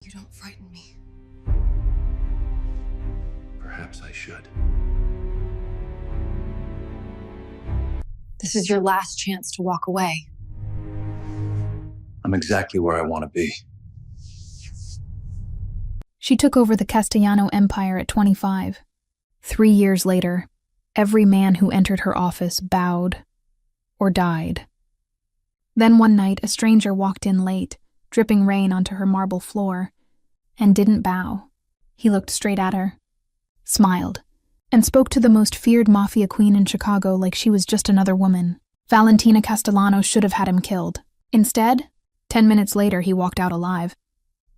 You don't frighten me. Perhaps I should. This is your last chance to walk away. I'm exactly where I want to be. She took over the Castellano Empire at 25. 3 years later, every man who entered her office bowed or died. Then one night, a stranger walked in late, dripping rain onto her marble floor, and didn't bow. He looked straight at her, smiled, and spoke to the most feared Mafia queen in Chicago like she was just another woman. Valentina Castellano should have had him killed. Instead, 10 minutes later, he walked out alive.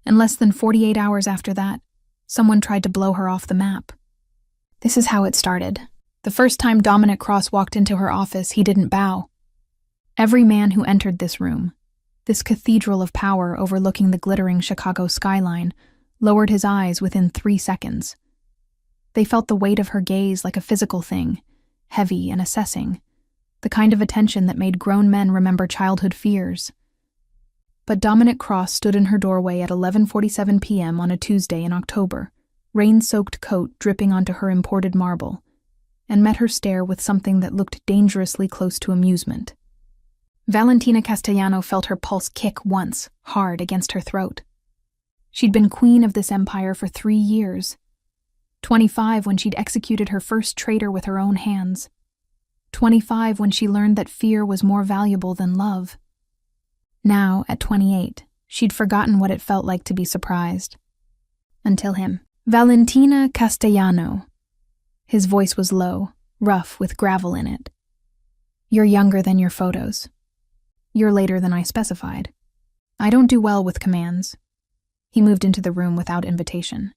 And less than 48 hours after that, someone tried to blow her off the map. This is how it started. The first time Dominic Cross walked into her office, he didn't bow. Every man who entered this room, this cathedral of power overlooking the glittering Chicago skyline, lowered his eyes within 3 seconds. They felt the weight of her gaze like a physical thing, heavy and assessing, the kind of attention that made grown men remember childhood fears. But Dominic Cross stood in her doorway at 11:47 p.m. on a Tuesday in October, rain-soaked coat dripping onto her imported marble, and met her stare with something that looked dangerously close to amusement. Valentina Castellano felt her pulse kick once, hard against her throat. She'd been queen of this empire for 3 years. 25 when she'd executed her first traitor with her own hands. 25 when she learned that fear was more valuable than love. Now, at 28, she'd forgotten what it felt like to be surprised. Until him. Valentina Castellano. His voice was low, rough with gravel in it. You're younger than your photos. You're later than I specified. I don't do well with commands. He moved into the room without invitation.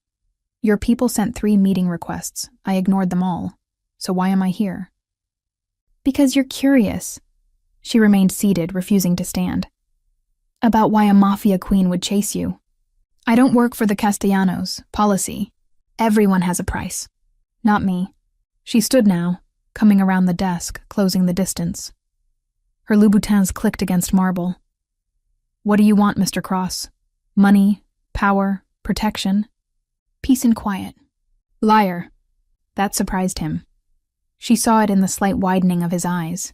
Your people sent 3 meeting requests. I ignored them all. So why am I here? Because you're curious. She remained seated, refusing to stand. About why a Mafia queen would chase you. I don't work for the Castellanos. Policy. Everyone has a price. Not me. She stood now, coming around the desk, closing the distance. Her Louboutins clicked against marble. What do you want, Mr. Cross? Money, power, protection? Peace and quiet. Liar. That surprised him. She saw it in the slight widening of his eyes.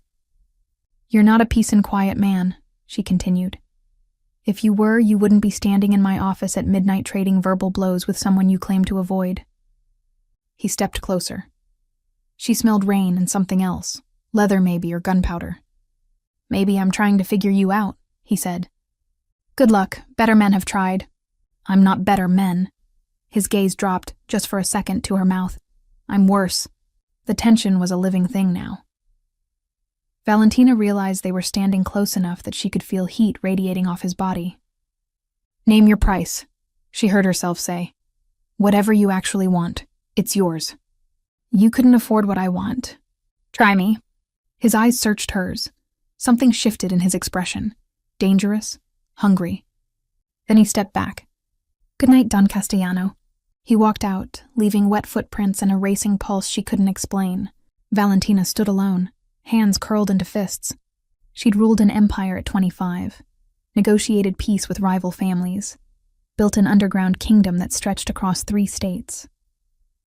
You're not a peace and quiet man, she continued. If you were, you wouldn't be standing in my office at midnight trading verbal blows with someone you claim to avoid. He stepped closer. She smelled rain and something else, leather maybe or gunpowder. Maybe I'm trying to figure you out, he said. Good luck, better men have tried. I'm not better men. His gaze dropped, just for a second, to her mouth. I'm worse. The tension was a living thing now. Valentina realized they were standing close enough that she could feel heat radiating off his body. Name your price, she heard herself say. Whatever you actually want, it's yours. You couldn't afford what I want. Try me. His eyes searched hers. Something shifted in his expression. Dangerous, hungry. Then he stepped back. Good night, Don Castellano. He walked out, leaving wet footprints and a racing pulse she couldn't explain. Valentina stood alone, hands curled into fists. She'd ruled an empire at 25, negotiated peace with rival families, built an underground kingdom that stretched across 3 states.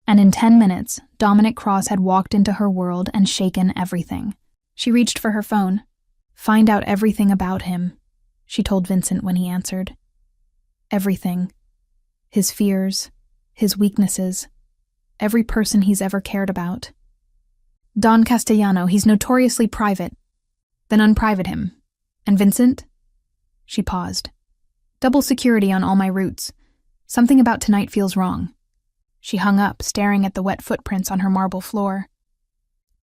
And in 10 minutes, Dominic Cross had walked into her world and shaken everything. She reached for her phone. Find out everything about him, she told Vincent when he answered. Everything. His fears, his weaknesses, every person he's ever cared about. Don Castellano, he's notoriously private. Then unprivate him. And Vincent? She paused. Double security on all my routes. Something about tonight feels wrong. She hung up, staring at the wet footprints on her marble floor.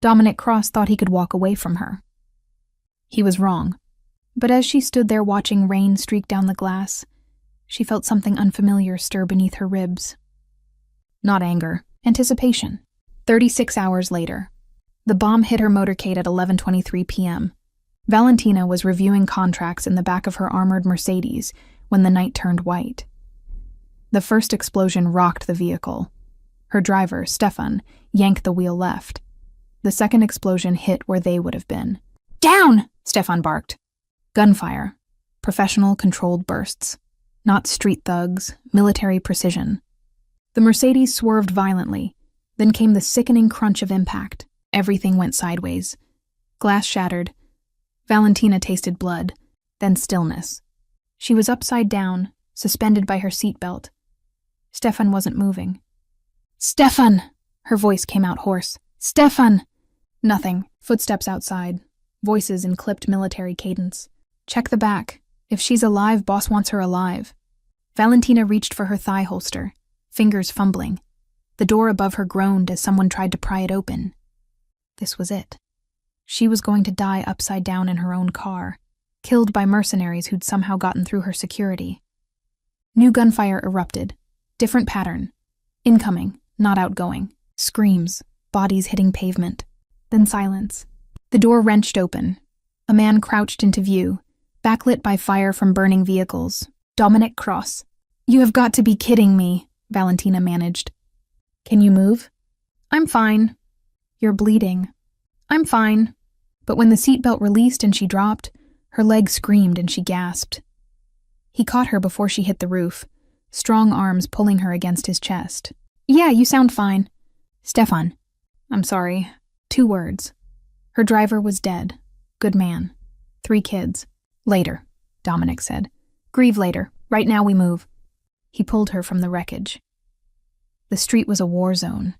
Dominic Cross thought he could walk away from her. He was wrong. But as she stood there watching rain streak down the glass, she felt something unfamiliar stir beneath her ribs. Not anger, anticipation. 36 hours later. The bomb hit her motorcade at 11:23 p.m. Valentina was reviewing contracts in the back of her armored Mercedes when the night turned white. The first explosion rocked the vehicle. Her driver, Stefan, yanked the wheel left. The second explosion hit where they would have been. Down! Stefan barked. Gunfire. Professional, controlled bursts. Not street thugs, military precision. The Mercedes swerved violently. Then came the sickening crunch of impact. Everything went sideways. Glass shattered. Valentina tasted blood, then stillness. She was upside down, suspended by her seatbelt. Stefan wasn't moving. "Stefan!" Her voice came out hoarse. "Stefan!" Nothing. Footsteps outside. Voices in clipped military cadence. "Check the back. If she's alive, boss wants her alive." Valentina reached for her thigh holster, fingers fumbling. The door above her groaned as someone tried to pry it open. This was it. She was going to die upside down in her own car, killed by mercenaries who'd somehow gotten through her security. New gunfire erupted. Different pattern. Incoming, not outgoing. Screams, bodies hitting pavement. Then silence. The door wrenched open. A man crouched into view, backlit by fire from burning vehicles. Dominic Cross. "You have got to be kidding me," Valentina managed. "Can you move?" "I'm fine." "You're bleeding." "I'm fine." But when the seatbelt released and she dropped, her leg screamed and she gasped. He caught her before she hit the roof, strong arms pulling her against his chest. "Yeah, you sound fine." "Stefan." "I'm sorry." 2 words. Her driver was dead. Good man. 3 kids. "Later," Dominic said. "Grieve later. Right now we move." He pulled her from the wreckage. The street was a war zone.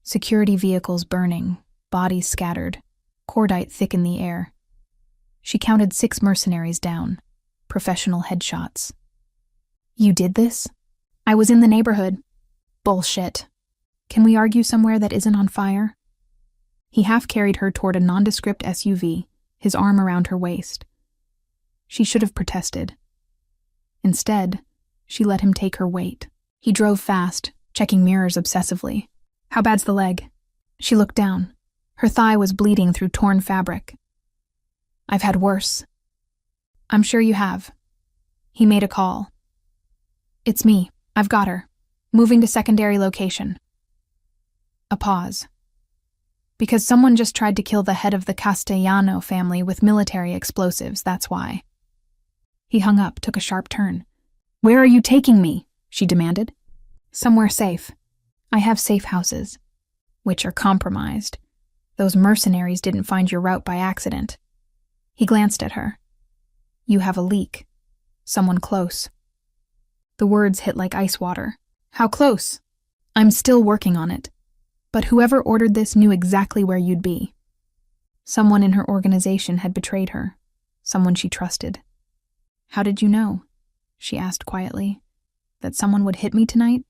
Security vehicles burning, bodies scattered, cordite thick in the air. She counted 6 mercenaries down, professional headshots. "You did this?" "I was in the neighborhood." "Bullshit. Can we argue somewhere that isn't on fire?" He half-carried her toward a nondescript SUV, his arm around her waist. She should have protested. Instead, she let him take her weight. He drove fast, checking mirrors obsessively. "How bad's the leg?" She looked down. Her thigh was bleeding through torn fabric. "I've had worse." "I'm sure you have." He made a call. "It's me. I've got her. Moving to secondary location." A pause. "Because someone just tried to kill the head of the Castellano family with military explosives, that's why." He hung up, took a sharp turn. "Where are you taking me?" she demanded. "Somewhere safe. I have safe houses, which are compromised. Those mercenaries didn't find your route by accident." He glanced at her. "You have a leak. Someone close." The words hit like ice water. "How close?" "I'm still working on it. But whoever ordered this knew exactly where you'd be." Someone in her organization had betrayed her. Someone she trusted. "How did you know?" she asked quietly. "That someone would hit me tonight?"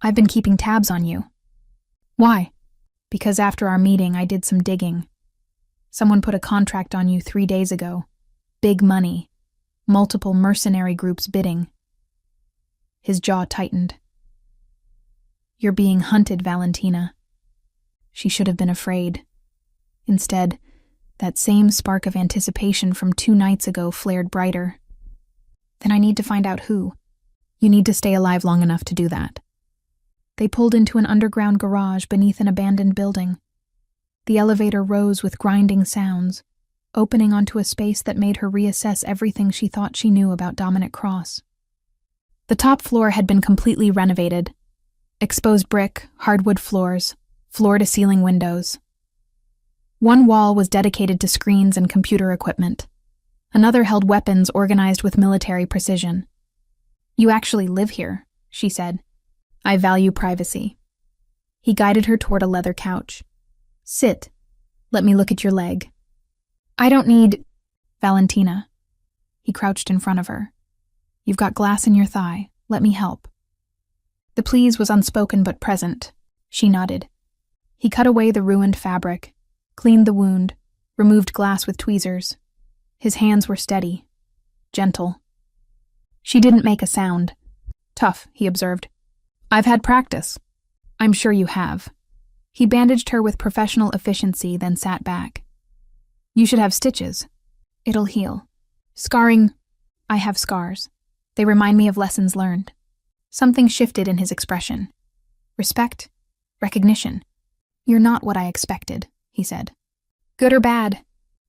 "I've been keeping tabs on you." "Why?" "Because after our meeting, I did some digging. Someone put a contract on you 3 days ago. Big money. Multiple mercenary groups bidding." His jaw tightened. "You're being hunted, Valentina." She should have been afraid. Instead, that same spark of anticipation from 2 nights ago flared brighter. "Then I need to find out who." "You need to stay alive long enough to do that." They pulled into an underground garage beneath an abandoned building. The elevator rose with grinding sounds, opening onto a space that made her reassess everything she thought she knew about Dominic Cross. The top floor had been completely renovated. Exposed brick, hardwood floors, floor-to-ceiling windows. One wall was dedicated to screens and computer equipment. Another held weapons organized with military precision. "You actually live here," she said. "I value privacy." He guided her toward a leather couch. "Sit. Let me look at your leg." "I don't need—" "Valentina." He crouched in front of her. "You've got glass in your thigh. Let me help." The please was unspoken but present. She nodded. He cut away the ruined fabric, cleaned the wound, removed glass with tweezers. His hands were steady, gentle. She didn't make a sound. "Tough," he observed. "I've had practice." "I'm sure you have." He bandaged her with professional efficiency, then sat back. "You should have stitches." "It'll heal." "Scarring—" "I have scars. They remind me of lessons learned." Something shifted in his expression. Respect, recognition. "You're not what I expected," he said. "Good or bad?"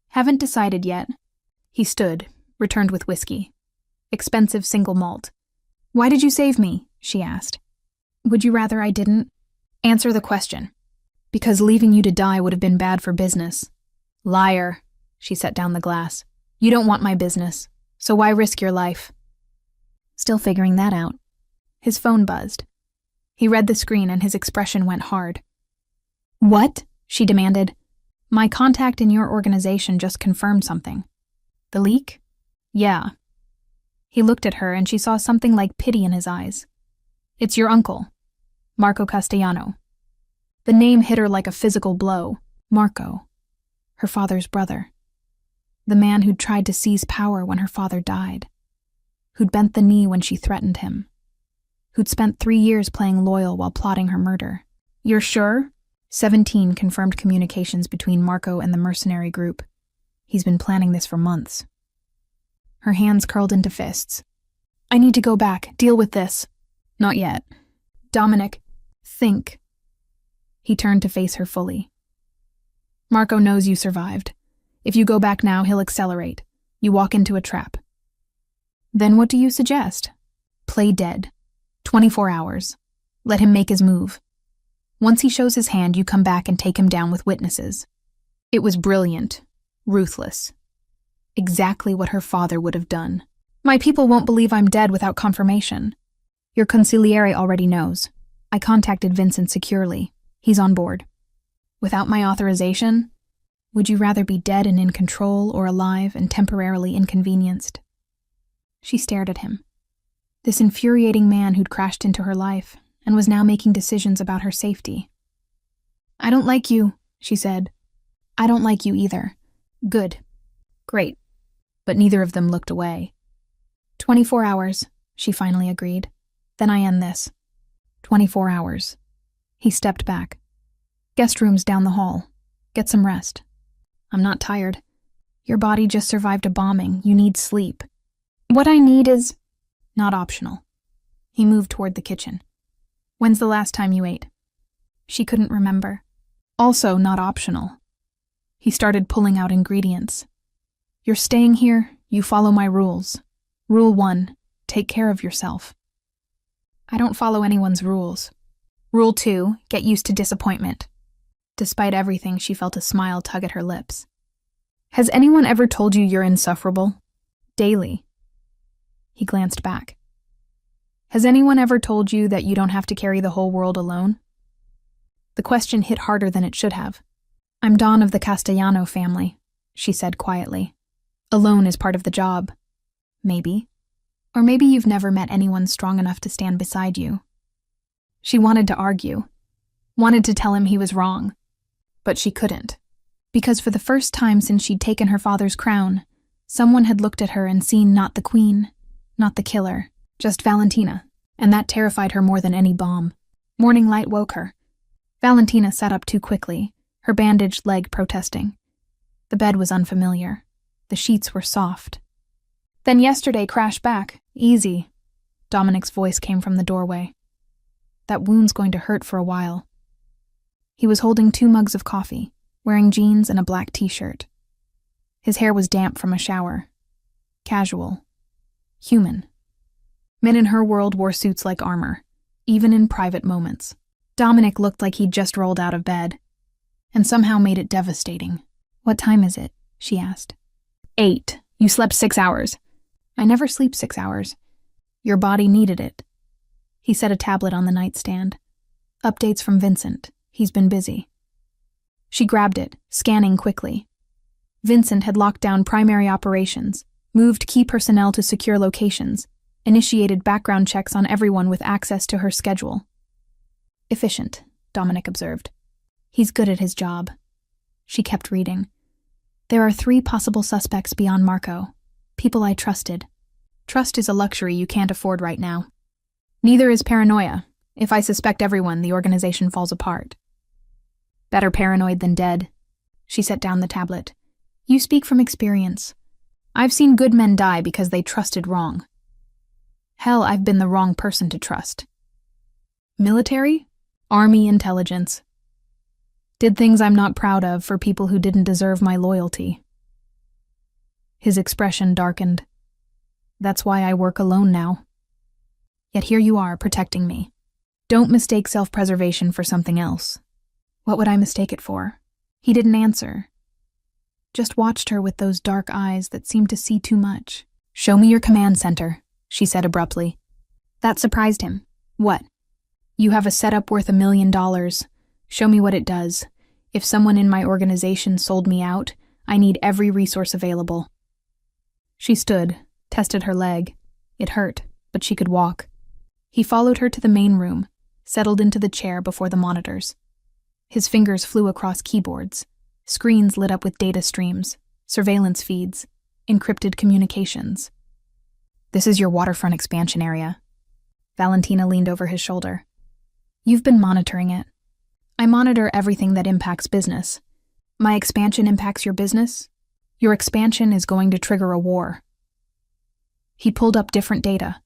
"Haven't decided yet." He stood, returned with whiskey. expensive single malt. "Why did you save me?" she asked. "Would you rather I didn't?" "Answer the question." "Because leaving you to die would have been bad for business." "Liar." She set down the glass. "You don't want my business, so why risk your life?" Still figuring that out. His phone buzzed. He read the screen and his expression went hard. "What?" she demanded. "My contact in your organization just confirmed something." "The leak?" "Yeah." He looked at her and she saw something like pity in his eyes. "It's your uncle, Marco Castellano." The name hit her like a physical blow. Marco, her father's brother. The man who'd tried to seize power when her father died. Who'd bent the knee when she threatened him. Who'd spent 3 years playing loyal while plotting her murder. "You're sure?" 17 confirmed communications between Marco and the mercenary group. He's been planning this for months. Her hands curled into fists. "I need to go back, deal with this." "Not yet." "Dominic, think." He turned to face her fully. "Marco knows you survived. If you go back now, he'll accelerate. You walk into a trap." "Then what do you suggest?" "Play dead. 24 hours. Let him make his move. Once he shows his hand, you come back and take him down with witnesses." It was brilliant. Ruthless. Exactly what her father would have done. "My people won't believe I'm dead without confirmation." "Your consigliere already knows. I contacted Vincent securely. He's on board." "Without my authorization? Would you rather be dead and in control or alive and temporarily inconvenienced?" She stared at him. This infuriating man who'd crashed into her life and was now making decisions about her safety. "I don't like you," she said. "I don't like you either." "Good. Great." But neither of them looked away. 24 hours, she finally agreed. "Then I end this." 24 hours. He stepped back. "Guest room's down the hall. Get some rest." "I'm not tired." "Your body just survived a bombing. You need sleep." "What I need is..." "Not optional." He moved toward the kitchen. "When's the last time you ate?" She couldn't remember. "Also not optional." He started pulling out ingredients. "You're staying here, you follow my rules. Rule 1, take care of yourself." "I don't follow anyone's rules." "Rule 2, get used to disappointment." Despite everything, she felt a smile tug at her lips. "Has anyone ever told you you're insufferable?" "Daily." He glanced back. "Has anyone ever told you that you don't have to carry the whole world alone?" The question hit harder than it should have. "I'm Dawn of the Castellano family," she said quietly. "Alone is part of the job. Maybe. Or maybe you've never met anyone strong enough to stand beside you." She wanted to argue. Wanted to tell him he was wrong. But she couldn't. Because for the first time since she'd taken her father's crown, someone had looked at her and seen not the queen, not the killer, just Valentina, and that terrified her more than any bomb. Morning light woke her. Valentina sat up too quickly, her bandaged leg protesting. The bed was unfamiliar. The sheets were soft. "Then yesterday crashed back. Easy." Dominic's voice came from the doorway. "That wound's going to hurt for a while." He was holding 2 mugs of coffee, wearing jeans and a black t-shirt. His hair was damp from a shower. Casual. Human. Men in her world wore suits like armor, even in private moments. Dominic looked like he'd just rolled out of bed, and somehow made it devastating. "What time is it?" she asked. 8. You slept 6 hours. "I never sleep 6 hours." "Your body needed it." He set a tablet on the nightstand. "Updates from Vincent. He's been busy." She grabbed it, scanning quickly. Vincent had locked down primary operations, moved key personnel to secure locations, initiated background checks on everyone with access to her schedule. "Efficient," Dominic observed. "He's good at his job." She kept reading. "There are 3 possible suspects beyond Marco. People I trusted. Trust is a luxury you can't afford right now. Neither is paranoia. If I suspect everyone, the organization falls apart." "Better paranoid than dead." She set down the tablet. "You speak from experience. I've seen good men die because they trusted wrong. Hell, I've been the wrong person to trust. Military? Army intelligence. Did things I'm not proud of for people who didn't deserve my loyalty." His expression darkened. That's why I work alone now. Yet here you are, protecting me. Don't mistake self-preservation for something else. What would I mistake it for? He didn't answer. Just watched her with those dark eyes that seemed to see too much. Show me your command center, she said abruptly. That surprised him. What? You have a setup worth $1 million. Show me what it does. If someone in my organization sold me out, I need every resource available. She stood, tested her leg. It hurt, but she could walk. He followed her to the main room, settled into the chair before the monitors. His fingers flew across keyboards. Screens lit up with data streams, surveillance feeds, encrypted communications. This is your waterfront expansion area. Valentina leaned over his shoulder. You've been monitoring it. I monitor everything that impacts business. My expansion impacts your business? Your expansion is going to trigger a war. He pulled up different data.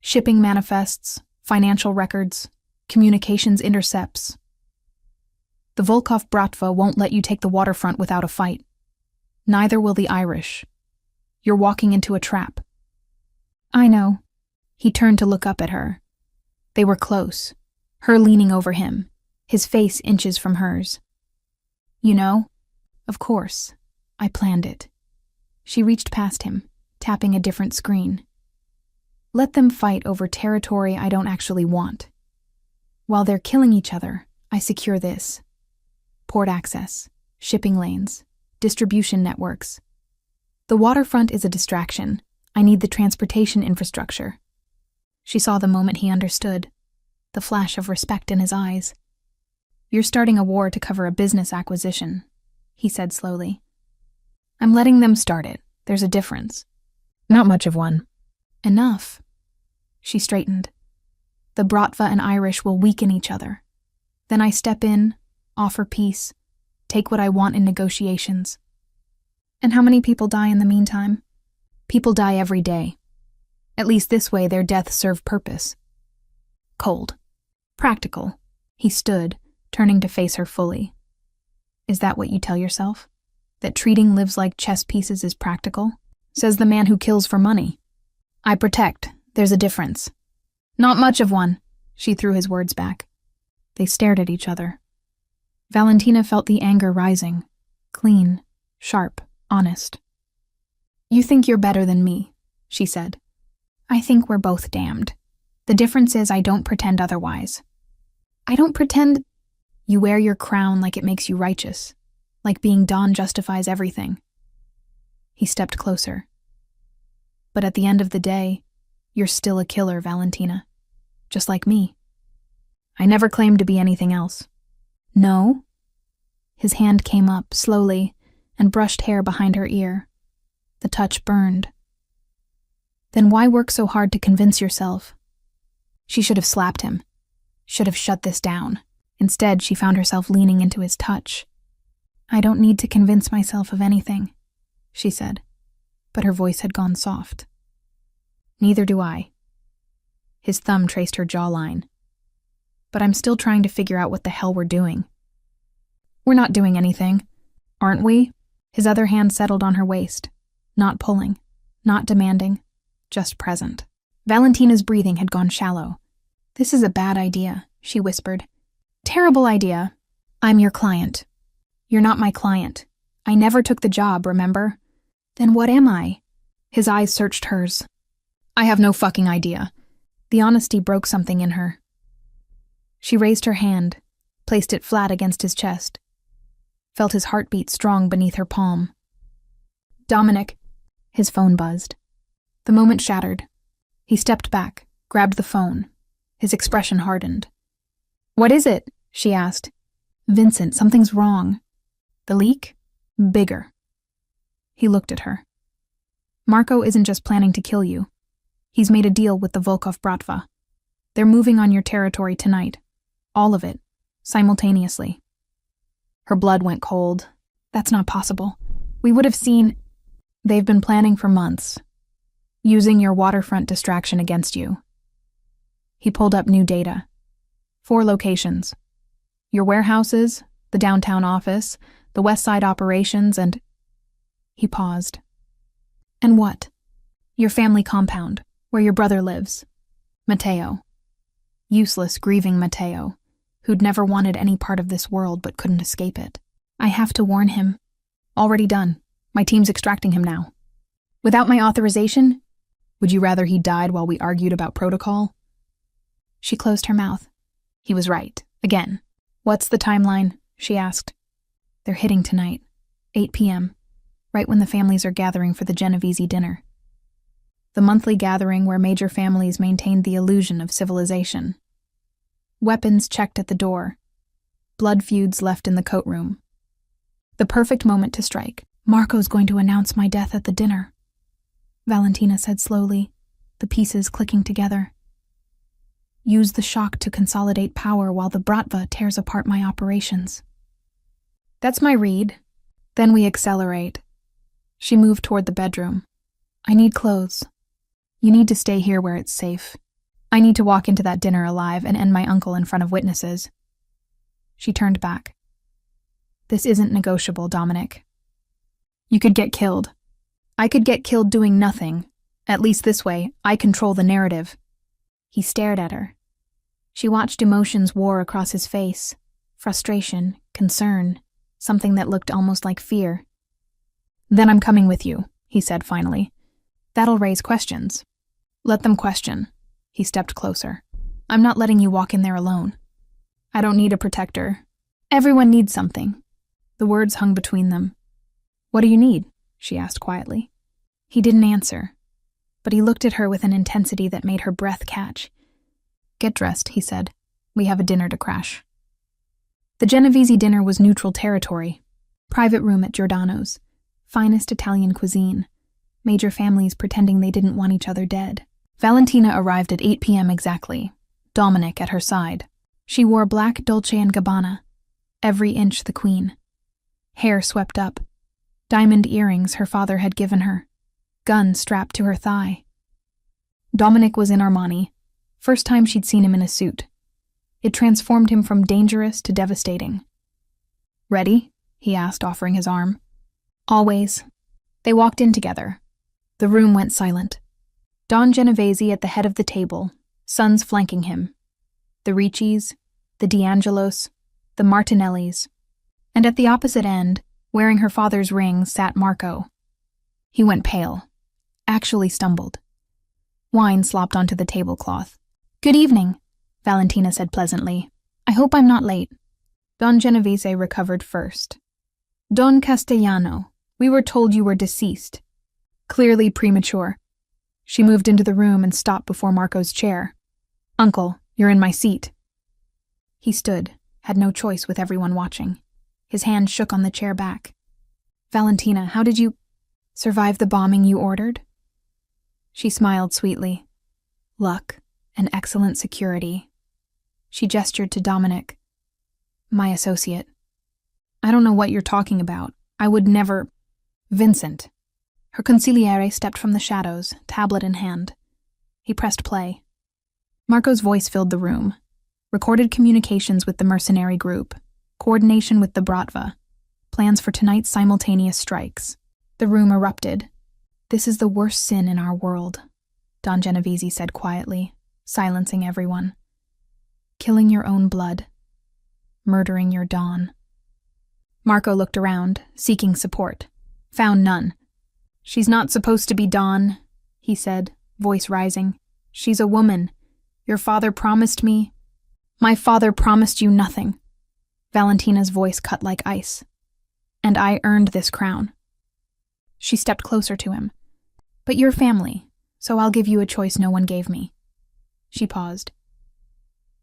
Shipping manifests, financial records, communications intercepts. The Volkov Bratva won't let you take the waterfront without a fight. Neither will the Irish. You're walking into a trap. I know. He turned to look up at her. They were close, her leaning over him, his face inches from hers. You know? Of course. I planned it. She reached past him, tapping a different screen. Let them fight over territory I don't actually want. While they're killing each other, I secure this. Port access, shipping lanes, distribution networks. The waterfront is a distraction. I need the transportation infrastructure. She saw the moment he understood, the flash of respect in his eyes. You're starting a war to cover a business acquisition, he said slowly. I'm letting them start it. There's a difference. Not much of one. Enough. She straightened. The Bratva and Irish will weaken each other. Then I step in, offer peace, take what I want in negotiations. And how many people die in the meantime? People die every day. At least this way their deaths serve purpose. Cold. Practical. He stood, turning to face her fully. Is that what you tell yourself? That treating lives like chess pieces is practical? Says the man who kills for money. I protect. There's a difference. Not much of one, she threw his words back. They stared at each other. Valentina felt the anger rising. Clean, sharp, honest. You think you're better than me, she said. I think we're both damned. The difference is I don't pretend otherwise. I don't pretend. You wear your crown like it makes you righteous, like being Don justifies everything. He stepped closer. But at the end of the day, you're still a killer, Valentina. Just like me. I never claimed to be anything else. No? His hand came up, slowly, and brushed hair behind her ear. The touch burned. Then why work so hard to convince yourself? She should have slapped him. Should have shut this down. Instead, she found herself leaning into his touch. I don't need to convince myself of anything, she said, but her voice had gone soft. Neither do I. His thumb traced her jawline. But I'm still trying to figure out what the hell we're doing. We're not doing anything, aren't we? His other hand settled on her waist, not pulling, not demanding, just present. Valentina's breathing had gone shallow. This is a bad idea, she whispered. Terrible idea. I'm your client. You're not my client. I never took the job, remember? Then what am I? His eyes searched hers. I have no fucking idea. The honesty broke something in her. She raised her hand, placed it flat against his chest, felt his heartbeat strong beneath her palm. Dominic. His phone buzzed. The moment shattered. He stepped back, grabbed the phone. His expression hardened. What is it? She asked. Vincent, something's wrong. The leak? Bigger. He looked at her. Marco isn't just planning to kill you. He's made a deal with the Volkov Bratva. They're moving on your territory tonight. All of it. Simultaneously. Her blood went cold. That's not possible. We would have seen... They've been planning for months. Using your waterfront distraction against you. He pulled up new data. 4 locations. Your warehouses, the downtown office, the West Side operations, and... He paused. And what? Your family compound, where your brother lives. Matteo. Useless, grieving Matteo, who'd never wanted any part of this world but couldn't escape it. I have to warn him. Already done. My team's extracting him now. Without my authorization? Would you rather he died while we argued about protocol? She closed her mouth. He was right. Again. What's the timeline? She asked. They're hitting tonight. 8 p.m. Right when the families are gathering for the Genovese dinner. The monthly gathering where major families maintained the illusion of civilization. Weapons checked at the door. Blood feuds left in the coat room. The perfect moment to strike. Marco's going to announce my death at the dinner, Valentina said slowly, the pieces clicking together. Use the shock to consolidate power while the Bratva tears apart my operations. That's my read. Then we accelerate. She moved toward the bedroom. I need clothes. You need to stay here where it's safe. I need to walk into that dinner alive and end my uncle in front of witnesses. She turned back. This isn't negotiable, Dominic. You could get killed. I could get killed doing nothing. At least this way, I control the narrative. He stared at her. She watched emotions war across his face. Frustration, concern, something that looked almost like fear. Then I'm coming with you, he said finally. That'll raise questions. Let them question. He stepped closer. I'm not letting you walk in there alone. I don't need a protector. Everyone needs something. The words hung between them. What do you need? She asked quietly. He didn't answer, but he looked at her with an intensity that made her breath catch. Get dressed, he said. We have a dinner to crash. The Genovese dinner was neutral territory. Private room at Giordano's. Finest Italian cuisine. Major families pretending they didn't want each other dead. Valentina arrived at 8 p.m. exactly, Dominic at her side. She wore black Dolce & Gabbana, every inch the queen. Hair swept up. Diamond earrings her father had given her. Gun strapped to her thigh. Dominic was in Armani. First time she'd seen him in a suit. It transformed him from dangerous to devastating. Ready? He asked, offering his arm. Always. They walked in together. The room went silent. Don Genovese at the head of the table, sons flanking him. The Riccis, the D'Angelos, the Martinellis. And at the opposite end, wearing her father's ring, sat Marco. He went pale, actually stumbled. Wine slopped onto the tablecloth. Good evening, Valentina said pleasantly. I hope I'm not late. Don Genovese recovered first. Don Castellano, we were told you were deceased. Clearly premature. She moved into the room and stopped before Marco's chair. Uncle, you're in my seat. He stood, had no choice with everyone watching. His hand shook on the chair back. Valentina, how did you survive the bombing you ordered? She smiled sweetly. Luck and excellent security. She gestured to Dominic. My associate. I don't know what you're talking about. I would never... Vincent. Her consigliere stepped from the shadows, tablet in hand. He pressed play. Marco's voice filled the room. Recorded communications with the mercenary group. Coordination with the Bratva. Plans for tonight's simultaneous strikes. The room erupted. This is the worst sin in our world, Don Genovese said quietly, silencing everyone. Killing your own blood. Murdering your Don. Marco looked around, seeking support. Found none. She's not supposed to be Don, he said, voice rising. She's a woman. Your father promised me. My father promised you nothing. Valentina's voice cut like ice. And I earned this crown. She stepped closer to him. But you're family, so I'll give you a choice no one gave me. She paused.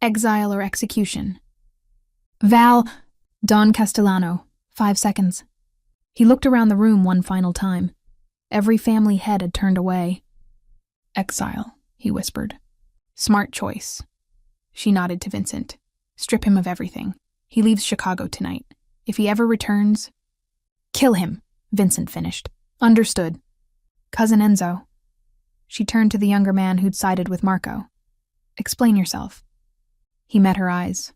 Exile or execution? Don Castellano, 5 seconds. He looked around the room one final time. Every family head had turned away. Exile, he whispered. Smart choice. She nodded to Vincent. Strip him of everything. He leaves Chicago tonight. If he ever returns... Kill him, Vincent finished. Understood. Cousin Enzo. She turned to the younger man who'd sided with Marco. Explain yourself. He met her eyes.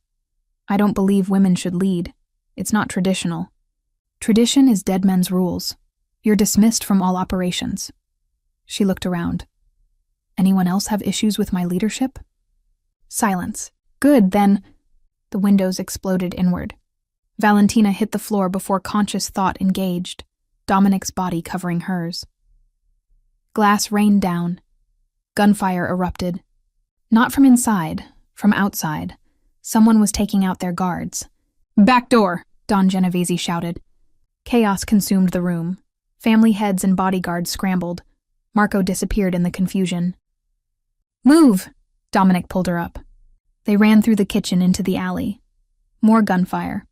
I don't believe women should lead. It's not traditional. Tradition is dead men's rules. You're dismissed from all operations. She looked around. Anyone else have issues with my leadership? Silence. Good, then. The windows exploded inward. Valentina hit the floor before conscious thought engaged, Dominic's body covering hers. Glass rained down. Gunfire erupted. Not from inside, from outside. Someone was taking out their guards. "Back door!" Don Genovese shouted. Chaos consumed the room. Family heads and bodyguards scrambled. Marco disappeared in the confusion. "Move!" Dominic pulled her up. They ran through the kitchen into the alley. More gunfire.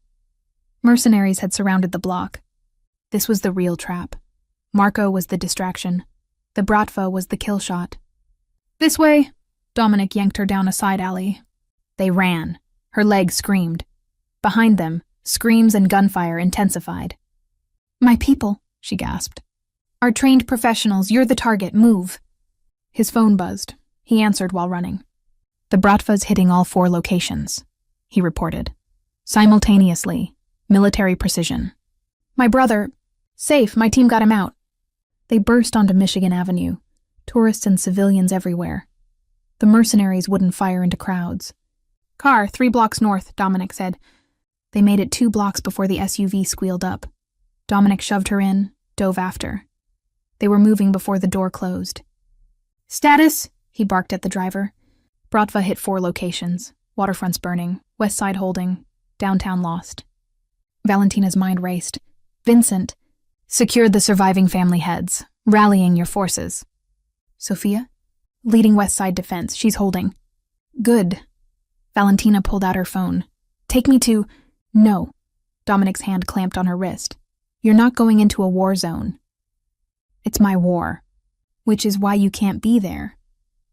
Mercenaries had surrounded the block. This was the real trap. Marco was the distraction. The Bratva was the kill shot. "This way!" Dominic yanked her down a side alley. They ran. Her legs screamed. Behind them, screams and gunfire intensified. "My people," she gasped. "Are trained professionals. You're the target. Move." His phone buzzed. He answered while running. "The Bratva's hitting all 4 locations," he reported. "Simultaneously. Military precision." "My brother. Safe. My team got him out." They burst onto Michigan Avenue. Tourists and civilians everywhere. The mercenaries wouldn't fire into crowds. "Car, 3 blocks north," Dominic said. They made it 2 blocks before the SUV squealed up. Dominic shoved her in, dove after. They were moving before the door closed. "Status?" he barked at the driver. Bratva hit 4 locations. Waterfronts burning, West Side holding, downtown lost. Valentina's mind raced. "Vincent, secured the surviving family heads, rallying your forces." "Sophia?" "Leading West Side defense, she's holding." "Good." Valentina pulled out her phone. "Take me to—" "No." Dominic's hand clamped on her wrist. "You're not going into a war zone. It's my war. Which is why you can't be there.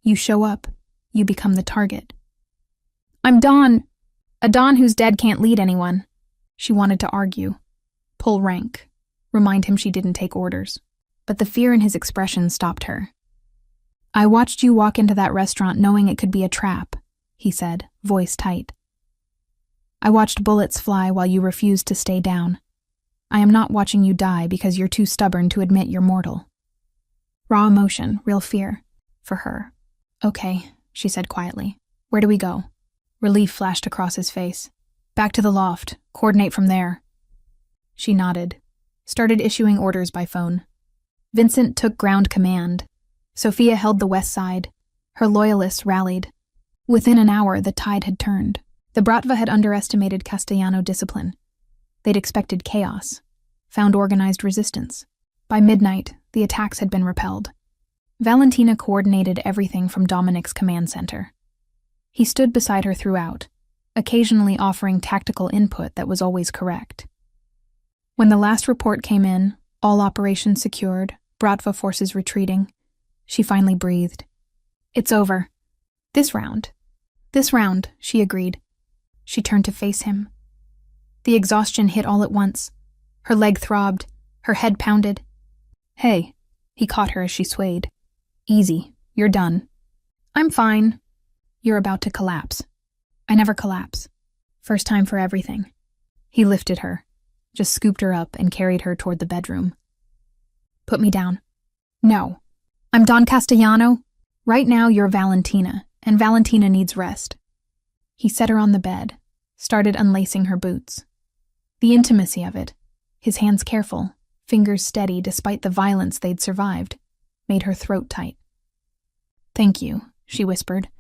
You show up, you become the target." "I'm Don. A Don who's dead can't lead anyone." She wanted to argue. Pull rank. Remind him she didn't take orders. But the fear in his expression stopped her. "I watched you walk into that restaurant knowing it could be a trap," he said, voice tight. "I watched bullets fly while you refused to stay down. I am not watching you die because you're too stubborn to admit you're mortal." Raw emotion, real fear. For her. "Okay," she said quietly. "Where do we go?" Relief flashed across his face. "Back to the loft. Coordinate from there." She nodded. Started issuing orders by phone. Vincent took ground command. Sophia held the west side. Her loyalists rallied. Within an hour, the tide had turned. The Bratva had underestimated Castellano discipline. They'd expected chaos, found organized resistance. By midnight, the attacks had been repelled. Valentina coordinated everything from Dominic's command center. He stood beside her throughout, occasionally offering tactical input that was always correct. When the last report came in, all operations secured, Bratva forces retreating, she finally breathed. "It's over. This round." "This round," she agreed. She turned to face him. The exhaustion hit all at once. Her leg throbbed, her head pounded. "Hey," he caught her as she swayed. "Easy, you're done." "I'm fine." "You're about to collapse." "I never collapse. First time for everything." He lifted her, just scooped her up and carried her toward the bedroom. "Put me down." "No. I'm Don Castellano. Right now you're Valentina, and Valentina needs rest." He set her on the bed, started unlacing her boots. The intimacy of it, his hands careful, fingers steady despite the violence they'd survived, made her throat tight. "Thank you," she whispered.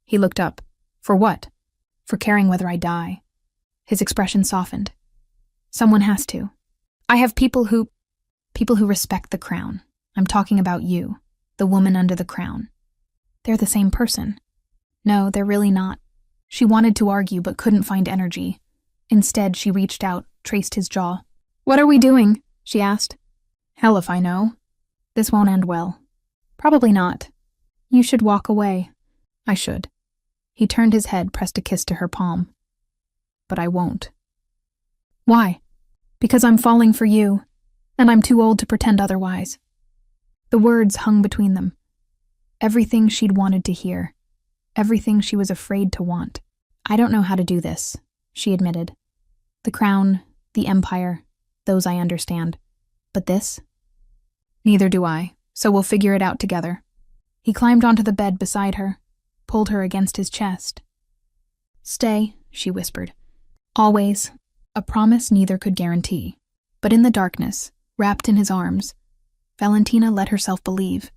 He looked up. "For what?" "For caring whether I die." His expression softened. "Someone has to. I have people who respect the crown. I'm talking about you, the woman under the crown." "They're the same person." "No, they're really not." She wanted to argue but couldn't find energy. Instead, she reached out, traced his jaw. "What are we doing?" she asked. "Hell if I know. This won't end well." "Probably not." "You should walk away." "I should." He turned his head, pressed a kiss to her palm. "But I won't." "Why?" "Because I'm falling for you, and I'm too old to pretend otherwise." The words hung between them. Everything she'd wanted to hear. Everything she was afraid to want. "I don't know how to do this," she admitted. "The crown, the empire, those I understand. But this?" "Neither do I," so we'll figure it out together. He climbed onto the bed beside her, pulled her against his chest. Stay, she whispered. Always. A promise neither could guarantee. But in the darkness, wrapped in his arms, Valentina let herself believe.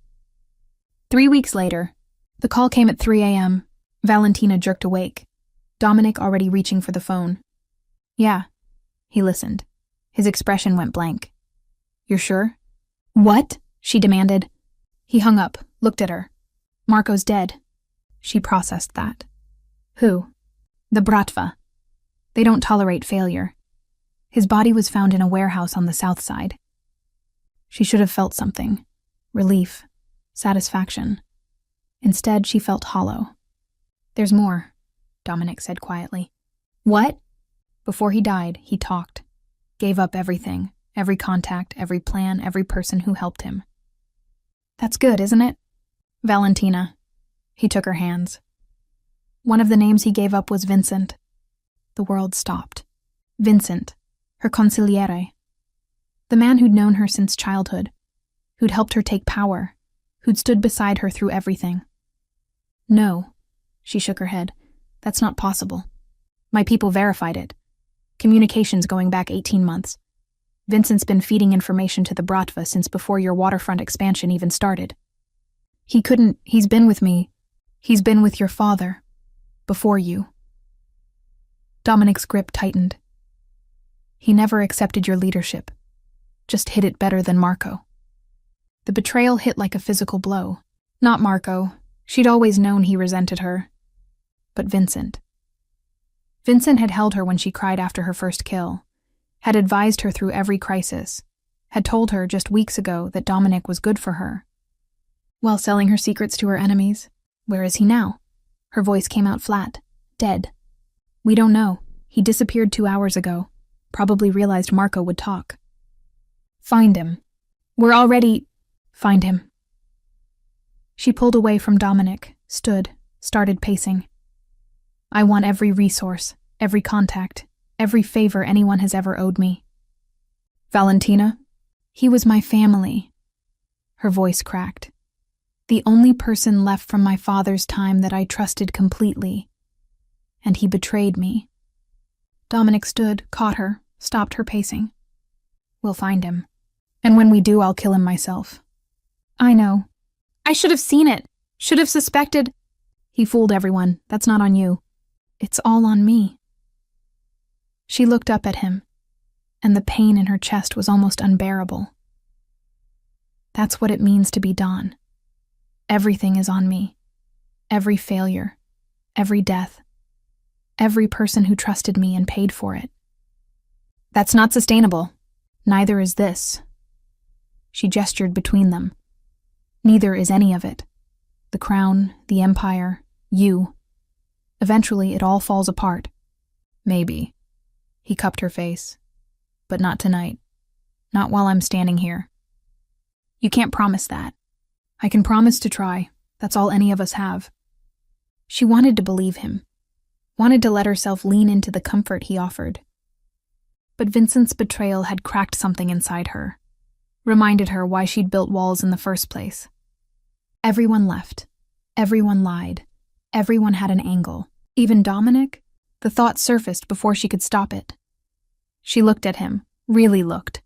3 weeks later, the call came at 3 a.m. Valentina jerked awake, Dominic already reaching for the phone. Yeah. He listened. His expression went blank. You're sure? What? She demanded. He hung up, looked at her. Marco's dead. She processed that. Who? The Bratva. They don't tolerate failure. His body was found in a warehouse on the south side. She should have felt something. Relief. Satisfaction. Instead, she felt hollow. There's more, Dominic said quietly. What? Before he died, he talked. Gave up everything, every contact, every plan, every person who helped him. That's good, isn't it? Valentina. He took her hands. One of the names he gave up was Vincent. The world stopped. Vincent, her consigliere. The man who'd known her since childhood, who'd helped her take power, who'd stood beside her through everything. No, she shook her head. That's not possible. My people verified it. Communications going back 18 months. Vincent's been feeding information to the Bratva since before your waterfront expansion even started. He's been with me. He's been with your father. Before you. Dominic's grip tightened. He never accepted your leadership. Just hid it better than Marco. The betrayal hit like a physical blow. Not Marco. She'd always known he resented her. But Vincent. Vincent had held her when she cried after her first kill, had advised her through every crisis, had told her just weeks ago that Dominic was good for her. While selling her secrets to her enemies, where is he now? Her voice came out flat, dead. We don't know. He disappeared 2 hours ago. Probably realized Marco would talk. Find him. We're already... Find him. She pulled away from Dominic, stood, started pacing. I want every resource, every contact, every favor anyone has ever owed me. Valentina? He was my family. Her voice cracked. The only person left from my father's time that I trusted completely. And he betrayed me. Dominic stood, caught her, stopped her pacing. We'll find him. And when we do, I'll kill him myself. I know. I should have seen it. Should have suspected. He fooled everyone. That's not on you. It's all on me. She looked up at him, and the pain in her chest was almost unbearable. That's what it means to be Dawn. Everything is on me. Every failure. Every death. Every person who trusted me and paid for it. That's not sustainable. Neither is this. She gestured between them. Neither is any of it. The crown, the empire, you. Eventually, it all falls apart. Maybe. He cupped her face. But not tonight. Not while I'm standing here. You can't promise that. I can promise to try. That's all any of us have. She wanted to believe him. Wanted to let herself lean into the comfort he offered. But Vincent's betrayal had cracked something inside her. Reminded her why she'd built walls in the first place. Everyone left. Everyone lied. Everyone had an angle. Even Dominic? The thought surfaced before she could stop it. She looked at him, really looked,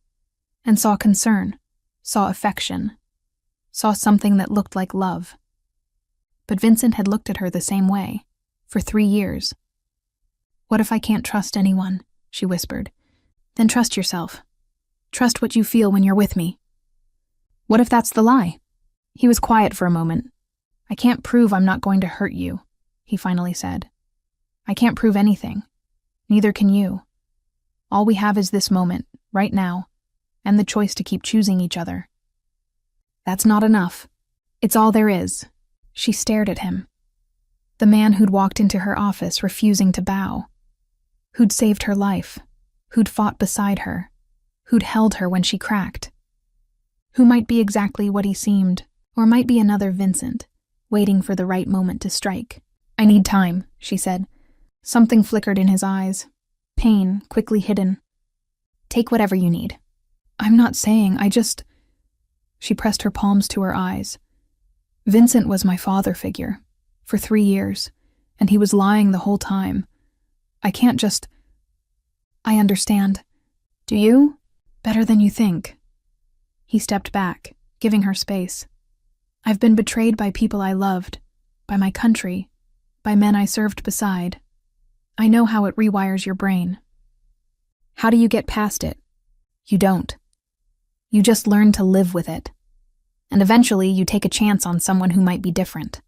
and saw concern, saw affection, saw something that looked like love. But Vincent had looked at her the same way, for 3 years. What if I can't trust anyone? She whispered. Then trust yourself. Trust what you feel when you're with me. What if that's the lie? He was quiet for a moment. I can't prove I'm not going to hurt you, he finally said. I can't prove anything. Neither can you. All we have is this moment, right now, and the choice to keep choosing each other. That's not enough. It's all there is. She stared at him. The man who'd walked into her office refusing to bow. Who'd saved her life. Who'd fought beside her. Who'd held her when she cracked. Who might be exactly what he seemed, or might be another Vincent, waiting for the right moment to strike. I need time, she said. Something flickered in his eyes. Pain, quickly hidden. Take whatever you need. I'm not saying, She pressed her palms to her eyes. Vincent was my father figure, for 3 years, and he was lying the whole time. I can't just... I understand. Do you? Better than you think. He stepped back, giving her space. I've been betrayed by people I loved, by my country, by men I served beside. I know how it rewires your brain. How do you get past it? You don't. You just learn to live with it. And eventually you take a chance on someone who might be different.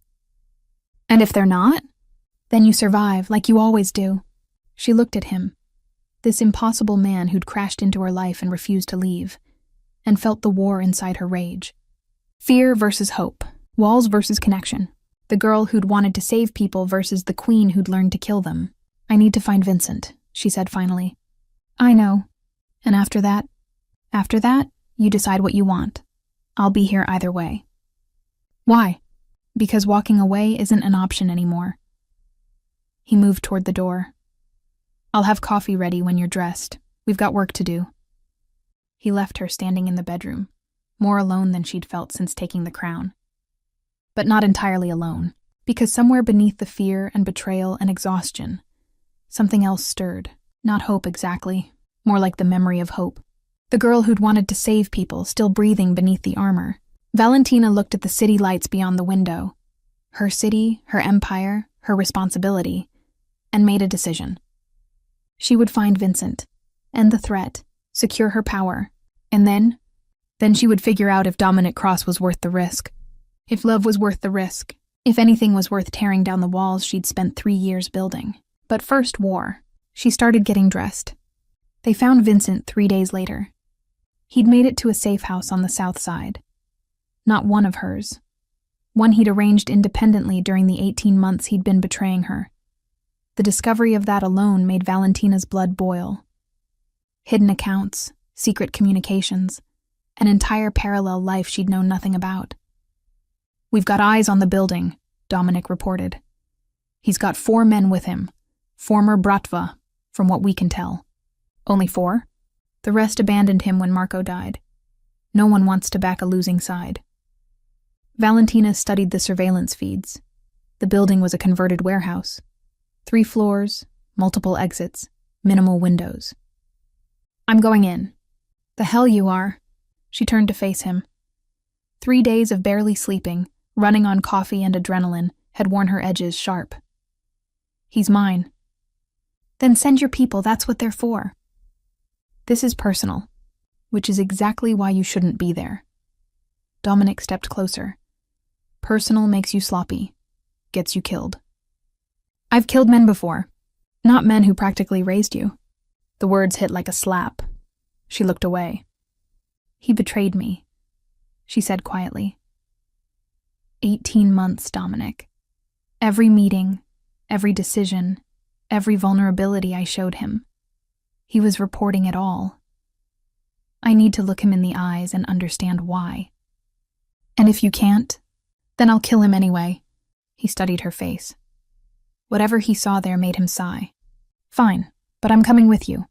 And if they're not, then you survive like you always do. She looked at him, this impossible man who'd crashed into her life and refused to leave, and felt the war inside her rage. Fear versus hope, walls versus connection. The girl who'd wanted to save people versus the queen who'd learned to kill them. I need to find Vincent, she said finally. I know. And after that, you decide what you want. I'll be here either way. Why? Because walking away isn't an option anymore. He moved toward the door. I'll have coffee ready when you're dressed. We've got work to do. He left her standing in the bedroom, more alone than she'd felt since taking the crown. But not entirely alone, because somewhere beneath the fear and betrayal and exhaustion, something else stirred. Not hope exactly, more like the memory of hope. The girl who'd wanted to save people, still breathing beneath the armor. Valentina looked at the city lights beyond the window. Her city, her empire, her responsibility, and made a decision. She would find Vincent, end the threat, secure her power, and then she would figure out if Dominic Cross was worth the risk. If love was worth the risk. If anything was worth tearing down the walls she'd spent 3 years building. But first, war. She started getting dressed. They found Vincent 3 days later. He'd made it to a safe house on the south side. Not one of hers. One he'd arranged independently during the 18 months he'd been betraying her. The discovery of that alone made Valentina's blood boil. Hidden accounts, secret communications, an entire parallel life she'd known nothing about. We've got eyes on the building, Dominic reported. He's got 4 men with him, former Bratva, from what we can tell. Only 4? The rest abandoned him when Marco died. No one wants to back a losing side. Valentina studied the surveillance feeds. The building was a converted warehouse. 3 floors, multiple exits, minimal windows. I'm going in. The hell you are. She turned to face him. 3 days of barely sleeping, running on coffee and adrenaline, had worn her edges sharp. He's mine. Then send your people, that's what they're for. This is personal, which is exactly why you shouldn't be there. Dominic stepped closer. Personal makes you sloppy, gets you killed. I've killed men before, not men who practically raised you. The words hit like a slap. She looked away. He betrayed me, she said quietly. 18 months, Dominic. Every meeting, every decision, every vulnerability I showed him. He was reporting it all. I need to look him in the eyes and understand why. And if you can't, then I'll kill him anyway. He studied her face. Whatever he saw there made him sigh. Fine, but I'm coming with you.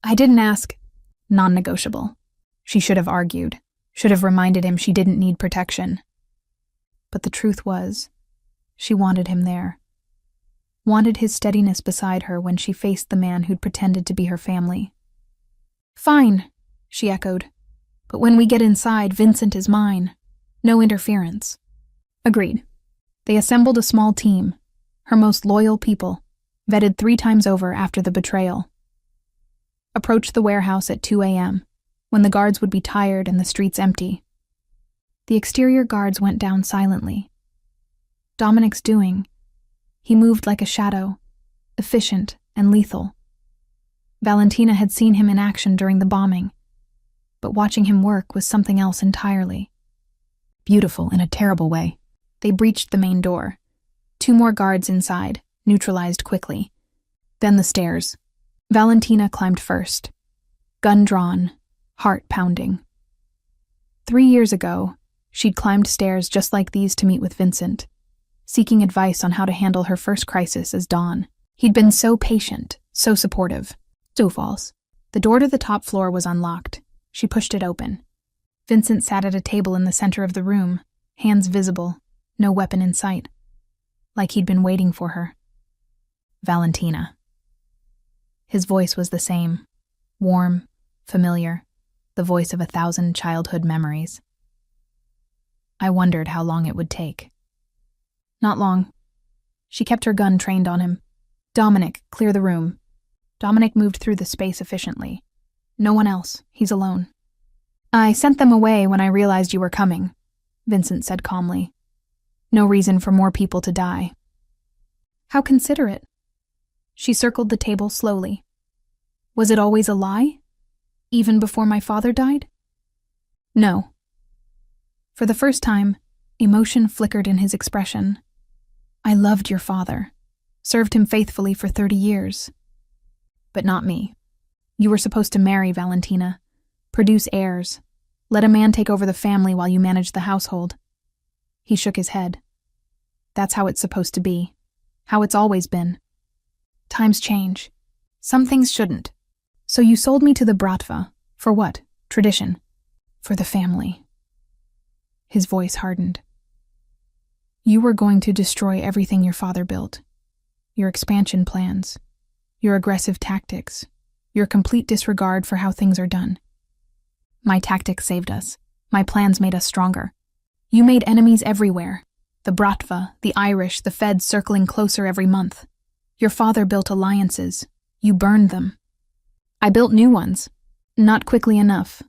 I didn't ask. Non-negotiable. She should have argued, should have reminded him she didn't need protection. But the truth was, she wanted him there. Wanted his steadiness beside her when she faced the man who'd pretended to be her family. Fine, she echoed. But when we get inside, Vincent is mine. No interference. Agreed. They assembled a small team, her most loyal people, vetted 3 times over after the betrayal. Approached the warehouse at 2 a.m., when the guards would be tired and the streets empty. The exterior guards went down silently. Dominic's doing. He moved like a shadow, efficient and lethal. Valentina had seen him in action during the bombing, but watching him work was something else entirely. Beautiful in a terrible way. They breached the main door. 2 more guards inside, neutralized quickly. Then the stairs. Valentina climbed first. Gun drawn, heart pounding. 3 years ago, she'd climbed stairs just like these to meet with Vincent, seeking advice on how to handle her first crisis as Dawn. He'd been so patient, so supportive. So false. The door to the top floor was unlocked. She pushed it open. Vincent sat at a table in the center of the room, hands visible, no weapon in sight. Like he'd been waiting for her. Valentina. His voice was the same, warm, familiar, the voice of 1,000 childhood memories. I wondered how long it would take. Not long. She kept her gun trained on him. Dominic, clear the room. Dominic moved through the space efficiently. No one else. He's alone. I sent them away when I realized you were coming, Vincent said calmly. No reason for more people to die. How considerate. She circled the table slowly. Was it always a lie? Even before my father died? No. For the first time, emotion flickered in his expression. I loved your father, served him faithfully for 30 years. But not me. You were supposed to marry Valentina, produce heirs, let a man take over the family while you managed the household. He shook his head. That's how it's supposed to be, how it's always been. Times change. Some things shouldn't. So you sold me to the Bratva. For what? Tradition. For the family. His voice hardened. You were going to destroy everything your father built. Your expansion plans. Your aggressive tactics. Your complete disregard for how things are done. My tactics saved us. My plans made us stronger. You made enemies everywhere. The Bratva, the Irish, the Feds circling closer every month. Your father built alliances. You burned them. I built new ones. Not quickly enough.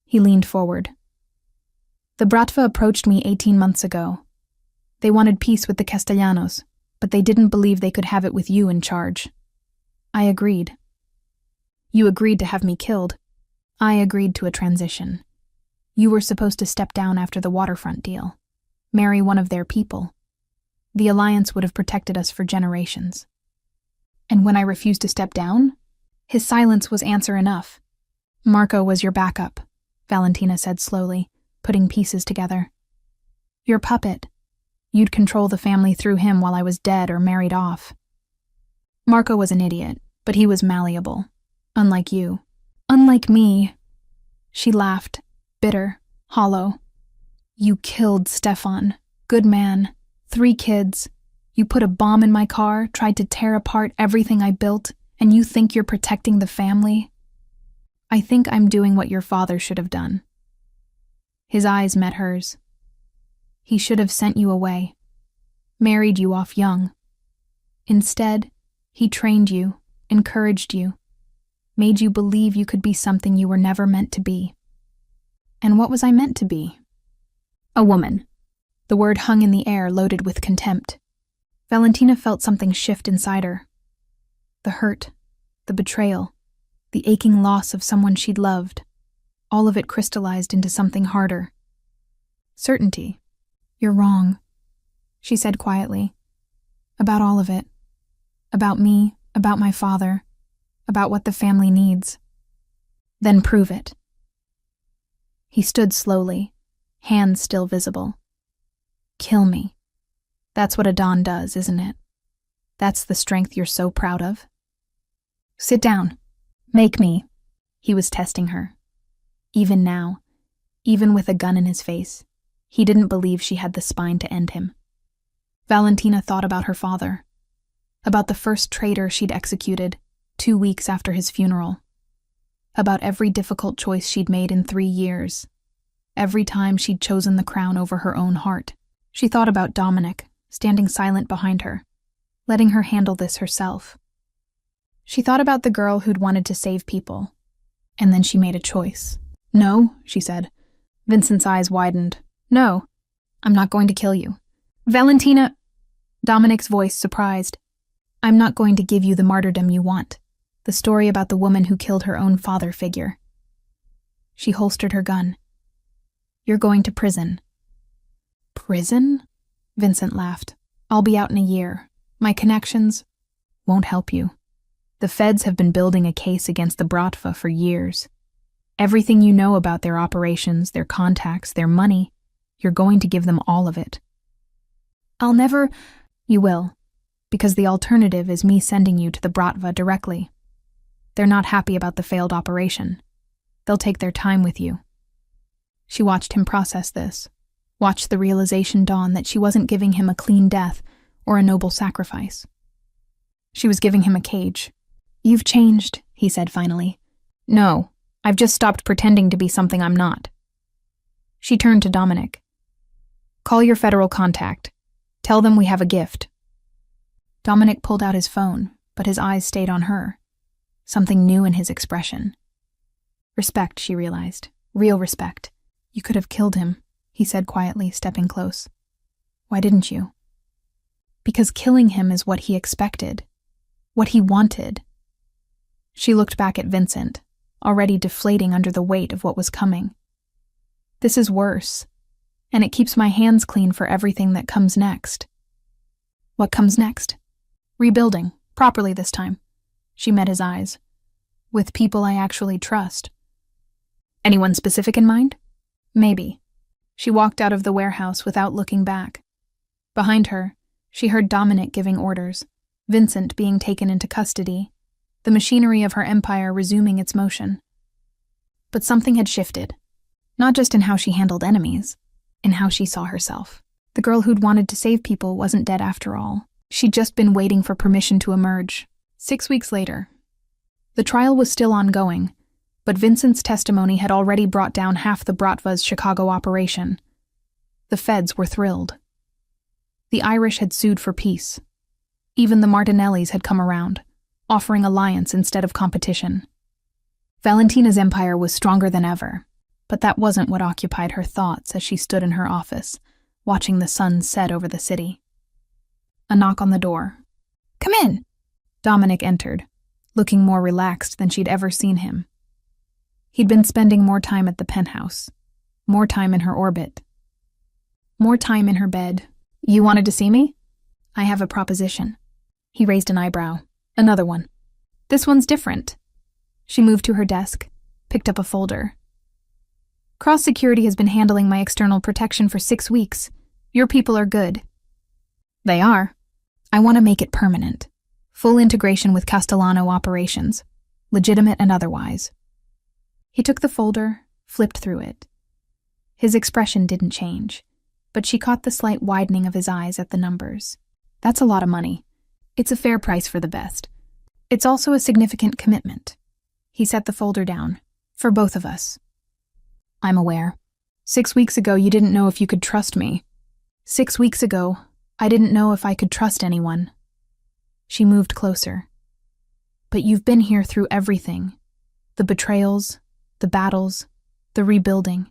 He leaned forward. The Bratva approached me 18 months ago. They wanted peace with the Castellanos, but they didn't believe they could have it with you in charge. I agreed. You agreed to have me killed. I agreed to a transition. You were supposed to step down after the waterfront deal. Marry one of their people. The alliance would have protected us for generations. And when I refused to step down, his silence was answer enough. Marco was your backup, Valentina said slowly, putting pieces together. Your puppet. You'd control the family through him while I was dead or married off. Marco was an idiot, but he was malleable. Unlike you. Unlike me. She laughed, bitter, hollow. You killed Stefan. Good man. 3 kids. You put a bomb in my car, tried to tear apart everything I built, and you think you're protecting the family? I think I'm doing what your father should have done. His eyes met hers. He should have sent you away. Married you off young. Instead, he trained you, encouraged you, made you believe you could be something you were never meant to be. And what was I meant to be? A woman. The word hung in the air, loaded with contempt. Valentina felt something shift inside her. The hurt, the betrayal, the aching loss of someone she'd loved, all of it crystallized into something harder. Certainty. You're wrong, she said quietly. About all of it. About me, about my father, about what the family needs. Then prove it. He stood slowly, hands still visible. Kill me. That's what a Don does, isn't it? That's the strength you're so proud of. Sit down. Make me. He was testing her. Even now, even with a gun in his face, he didn't believe she had the spine to end him. Valentina thought about her father, about the first traitor she'd executed 2 weeks after his funeral, about every difficult choice she'd made in 3 years, every time she'd chosen the crown over her own heart. She thought about Dominic, standing silent behind her, letting her handle this herself. She thought about the girl who'd wanted to save people, and then she made a choice. No, she said. Vincent's eyes widened. No, I'm not going to kill you. Valentina, Dominic's voice surprised. I'm not going to give you the martyrdom you want, the story about the woman who killed her own father figure. She holstered her gun. You're going to prison. Prison? Vincent laughed. I'll be out in a year. My connections won't help you. The feds have been building a case against the Bratva for years. Everything you know about their operations, their contacts, their money, you're going to give them all of it. I'll never... You will, because the alternative is me sending you to the Bratva directly. They're not happy about the failed operation. They'll take their time with you. She watched him process this, watched the realization dawn that she wasn't giving him a clean death or a noble sacrifice. She was giving him a cage. "You've changed," he said finally. "No, I've just stopped pretending to be something I'm not." She turned to Dominic. "Call your federal contact. Tell them we have a gift." Dominic pulled out his phone, but his eyes stayed on her. Something new in his expression. Respect, she realized. Real respect. "You could have killed him," he said quietly, stepping close. "Why didn't you?" "Because killing him is what he expected. What he wanted." She looked back at Vincent, already deflating under the weight of what was coming. "This is worse, and it keeps my hands clean for everything that comes next." "What comes next?" "Rebuilding, properly this time." She met his eyes. "With people I actually trust." "Anyone specific in mind?" "Maybe." She walked out of the warehouse without looking back. Behind her, she heard Dominic giving orders, Vincent being taken into custody, the machinery of her empire resuming its motion. But something had shifted, not just in how she handled enemies, in how she saw herself. The girl who'd wanted to save people wasn't dead after all. She'd just been waiting for permission to emerge. 6 weeks later. The trial was still ongoing, but Vincent's testimony had already brought down half the Bratva's Chicago operation. The feds were thrilled. The Irish had sued for peace. Even the Martinellis had come around, offering alliance instead of competition. Valentina's empire was stronger than ever, but that wasn't what occupied her thoughts as she stood in her office, watching the sun set over the city. A knock on the door. "Come in!" Dominic entered, looking more relaxed than she'd ever seen him. He'd been spending more time at the penthouse, more time in her orbit, more time in her bed. "You wanted to see me?" "I have a proposition." He raised an eyebrow. "Another one." "This one's different." She moved to her desk, picked up a folder. "Cross Security has been handling my external protection for 6 weeks. Your people are good." "They are. I want to make it permanent. Full integration with Castellano operations, legitimate and otherwise." He took the folder, flipped through it. His expression didn't change, but she caught the slight widening of his eyes at the numbers. "That's a lot of money. It's a fair price for the best. It's also a significant commitment." He set the folder down. "For both of us." "I'm aware. 6 weeks ago, you didn't know if you could trust me. 6 weeks ago, I didn't know if I could trust anyone." She moved closer. "But you've been here through everything. The betrayals, the battles, the rebuilding.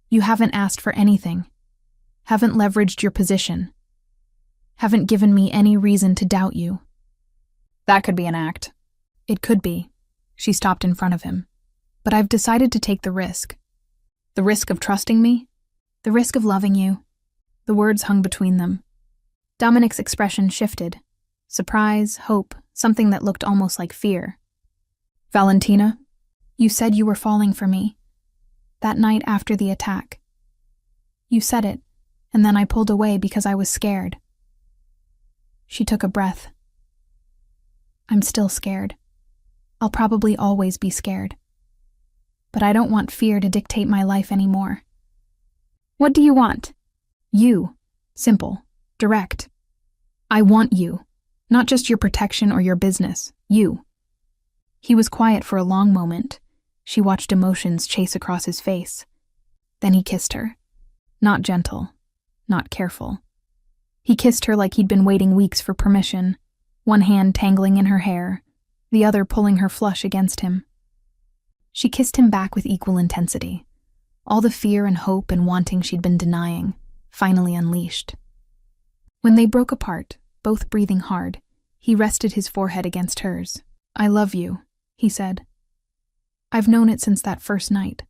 You haven't asked for anything. Haven't leveraged your position. Haven't given me any reason to doubt you." "That could be an act." "It could be." She stopped in front of him. "But I've decided to take the risk." "The risk of trusting me?" "The risk of loving you." The words hung between them. Dominic's expression shifted. Surprise, hope, something that looked almost like fear. "Valentina, you said you were falling for me. That night after the attack. You said it, and then I pulled away because I was scared." She took a breath. "I'm still scared. I'll probably always be scared. But I don't want fear to dictate my life anymore." "What do you want?" "You. Simple. Direct. I want you. Not just your protection or your business. You." He was quiet for a long moment. She watched emotions chase across his face. Then he kissed her. Not gentle. Not careful. He kissed her like he'd been waiting weeks for permission, one hand tangling in her hair, the other pulling her flush against him. She kissed him back with equal intensity. All the fear and hope and wanting she'd been denying, finally unleashed. When they broke apart, both breathing hard, he rested his forehead against hers. "I love you," he said. "I've known it since that first night,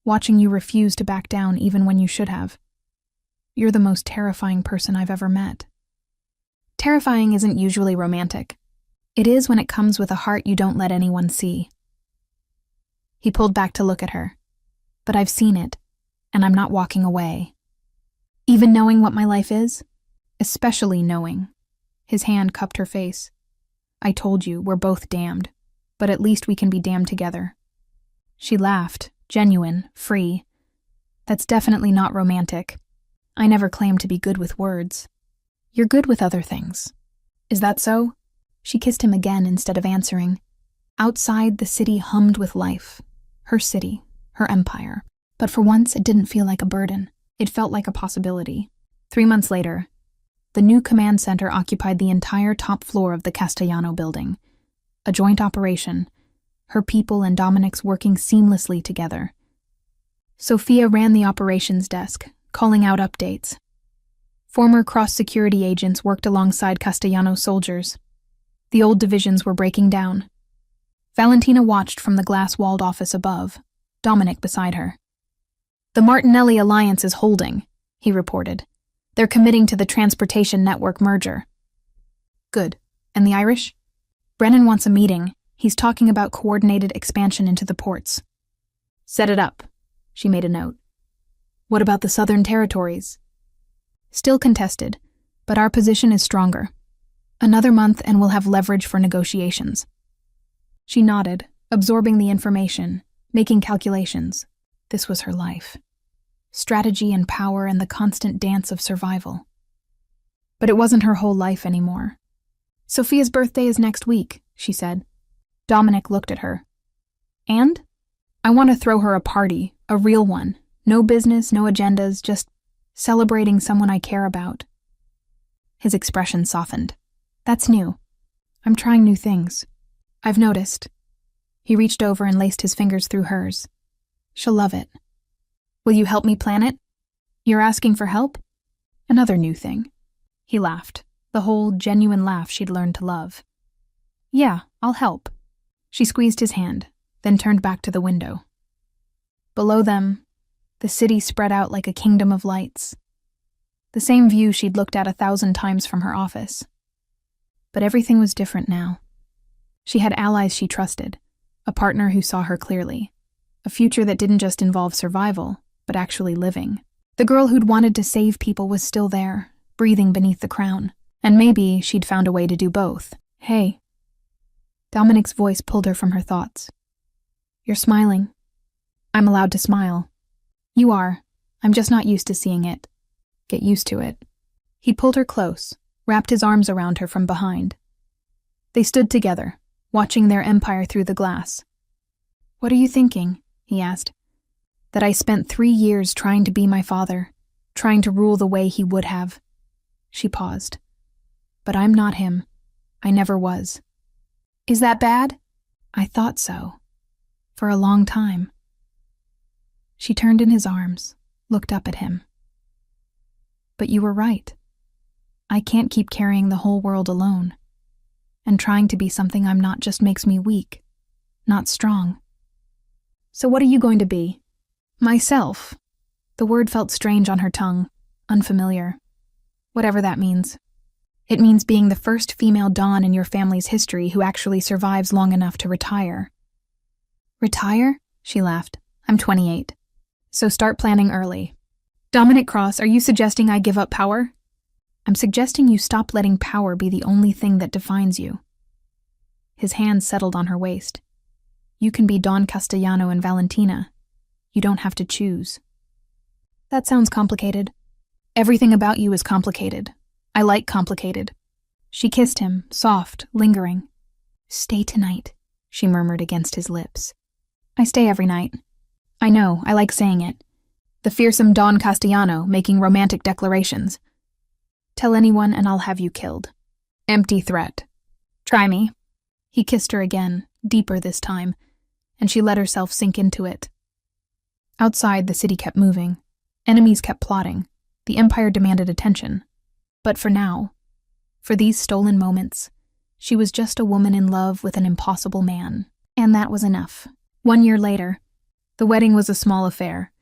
watching you refuse to back down even when you should have. You're the most terrifying person I've ever met." Terrifying isn't usually romantic. It is when it comes with a heart you don't let anyone see. He pulled back to look at her. "But I've seen it, and I'm not walking away. Even knowing what my life is? Especially knowing." His hand cupped her face. "I told you, we're both damned, but at least we can be damned together." She laughed, genuine, free. That's definitely not romantic. I never claimed to be good with words. You're good with other things. Is that so? She kissed him again instead of answering. Outside, the city hummed with life. Her city, her empire. But for once, it didn't feel like a burden. It felt like a possibility. 3 months later, the new command center occupied the entire top floor of the Castellano building. A joint operation, her people and Dominic's working seamlessly together. Sophia ran the operations desk, calling out updates. Former cross-security agents worked alongside Castellano soldiers. The old divisions were breaking down. Valentina watched from the glass-walled office above, Dominic beside her. The Martinelli alliance is holding, he reported. They're committing to the transportation network merger. Good. And the Irish? Brennan wants a meeting. He's talking about coordinated expansion into the ports. Set it up. She made a note. What about the Southern Territories? Still contested, but our position is stronger. Another month and we'll have leverage for negotiations. She nodded, absorbing the information, making calculations. This was her life. Strategy and power and the constant dance of survival. But it wasn't her whole life anymore. Sophia's birthday is next week, she said. Dominic looked at her. And? I want to throw her a party, a real one. No business, no agendas, just celebrating someone I care about. His expression softened. That's new. I'm trying new things. I've noticed. He reached over and laced his fingers through hers. She'll love it. Will you help me plan it? You're asking for help? Another new thing. He laughed, the whole genuine laugh she'd learned to love. Yeah, I'll help. She squeezed his hand, then turned back to the window. Below them, the city spread out like a kingdom of lights. The same view she'd looked at 1,000 times from her office. But everything was different now. She had allies she trusted, a partner who saw her clearly, a future that didn't just involve survival, but actually living. The girl who'd wanted to save people was still there, breathing beneath the crown, and maybe she'd found a way to do both. Hey. Dominic's voice pulled her from her thoughts. You're smiling. I'm allowed to smile. You are. I'm just not used to seeing it. Get used to it. He pulled her close, wrapped his arms around her from behind. They stood together, watching their empire through the glass. What are you thinking? He asked. That I spent 3 years trying to be my father, trying to rule the way he would have. She paused. But I'm not him. I never was. Is that bad? I thought so. For a long time. She turned in his arms, looked up at him. But you were right. I can't keep carrying the whole world alone. And trying to be something I'm not just makes me weak, not strong. So what are you going to be? Myself. The word felt strange on her tongue, unfamiliar. Whatever that means. It means being the first female Dawn in your family's history who actually survives long enough to retire. Retire? She laughed. I'm 28. So start planning early. Dominic Cross, are you suggesting I give up power? I'm suggesting you stop letting power be the only thing that defines you. His hand settled on her waist. You can be Don Castellano and Valentina. You don't have to choose. That sounds complicated. Everything about you is complicated. I like complicated. She kissed him, soft, lingering. Stay tonight, she murmured against his lips. I stay every night. I know, I like saying it. The fearsome Don Castellano making romantic declarations. Tell anyone and I'll have you killed. Empty threat. Try me. He kissed her again, deeper this time, and she let herself sink into it. Outside, the city kept moving. Enemies kept plotting. The Empire demanded attention. But for now, for these stolen moments, she was just a woman in love with an impossible man. And that was enough. 1 year later, the wedding was a small affair.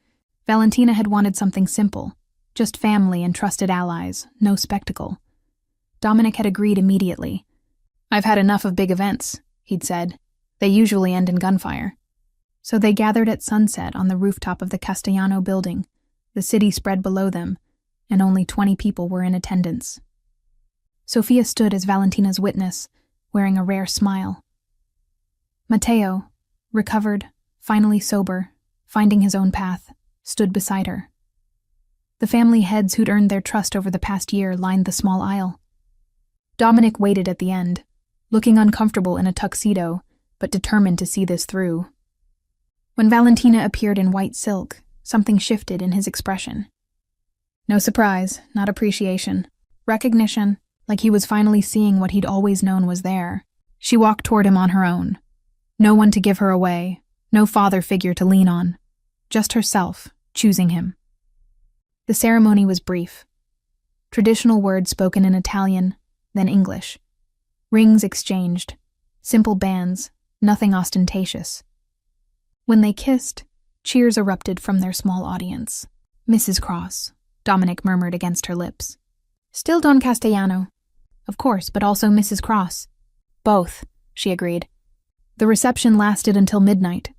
Valentina had wanted something simple, just family and trusted allies, no spectacle. Dominic had agreed immediately. I've had enough of big events, he'd said. They usually end in gunfire. So they gathered at sunset on the rooftop of the Castellano building. The city spread below them, and only 20 people were in attendance. Sophia stood as Valentina's witness, wearing a rare smile. Matteo, recovered, finally sober, finding his own path, stood beside her. The family heads who'd earned their trust over the past year lined the small aisle. Dominic waited at the end, looking uncomfortable in a tuxedo, but determined to see this through. When Valentina appeared in white silk, something shifted in his expression. No surprise, not appreciation. Recognition, like he was finally seeing what he'd always known was there. She walked toward him on her own. No one to give her away, no father figure to lean on. Just herself, choosing him. The ceremony was brief. Traditional words spoken in Italian, then English. Rings exchanged. Simple bands, nothing ostentatious. When they kissed, cheers erupted from their small audience. Mrs. Cross, Dominic murmured against her lips. Still Don Castellano. Of course, but also Mrs. Cross. Both, she agreed. The reception lasted until midnight.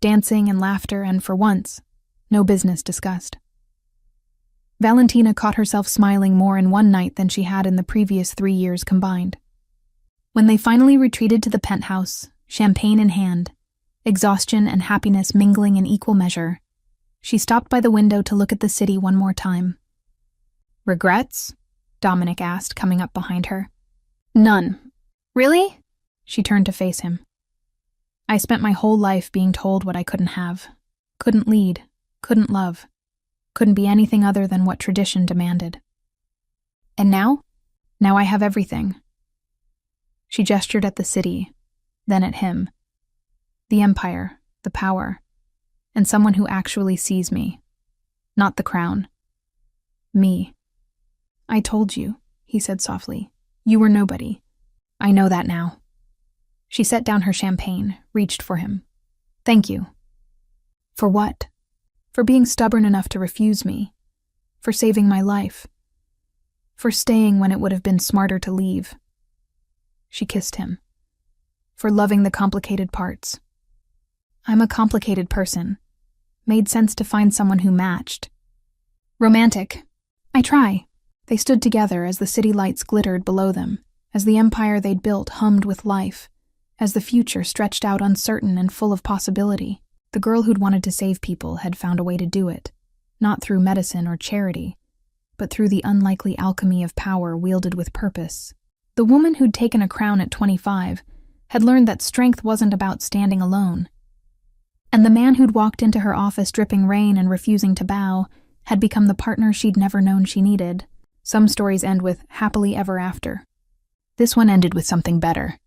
Dancing and laughter, and for once, no business discussed. Valentina caught herself smiling more in one night than she had in the previous 3 years combined. When they finally retreated to the penthouse, champagne in hand, exhaustion and happiness mingling in equal measure, she stopped by the window to look at the city one more time. "Regrets?" Dominic asked, coming up behind her. "None." "Really?" She turned to face him. "I spent my whole life being told what I couldn't have. Couldn't lead, couldn't love, couldn't be anything other than what tradition demanded. And now? Now I have everything." She gestured at the city, then at him. The empire, the power, and someone who actually sees me. Not the crown. Me. "I told you," he said softly. "You were nobody. I know that now." She set down her champagne, reached for him. "Thank you." "For what?" "For being stubborn enough to refuse me. For saving my life. For staying when it would have been smarter to leave." She kissed him. "For loving the complicated parts." "I'm a complicated person. Made sense to find someone who matched." "Romantic. I try." They stood together as the city lights glittered below them, as the empire they'd built hummed with life, as the future stretched out uncertain and full of possibility. The girl who'd wanted to save people had found a way to do it, not through medicine or charity, but through the unlikely alchemy of power wielded with purpose. The woman who'd taken a crown at 25 had learned that strength wasn't about standing alone. And the man who'd walked into her office dripping rain and refusing to bow had become the partner she'd never known she needed. Some stories end with happily ever after. This one ended with something better.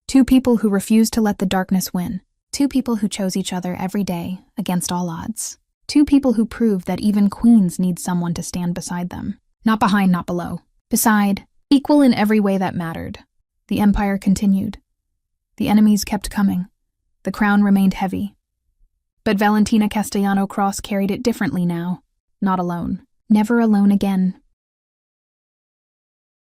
2 people who refused to let the darkness win. 2 people who chose each other every day, against all odds. 2 people who proved that even queens need someone to stand beside them. Not behind, not below. Beside, equal in every way that mattered. The empire continued. The enemies kept coming. The crown remained heavy. But Valentina Castellano Cross carried it differently now. Not alone. Never alone again.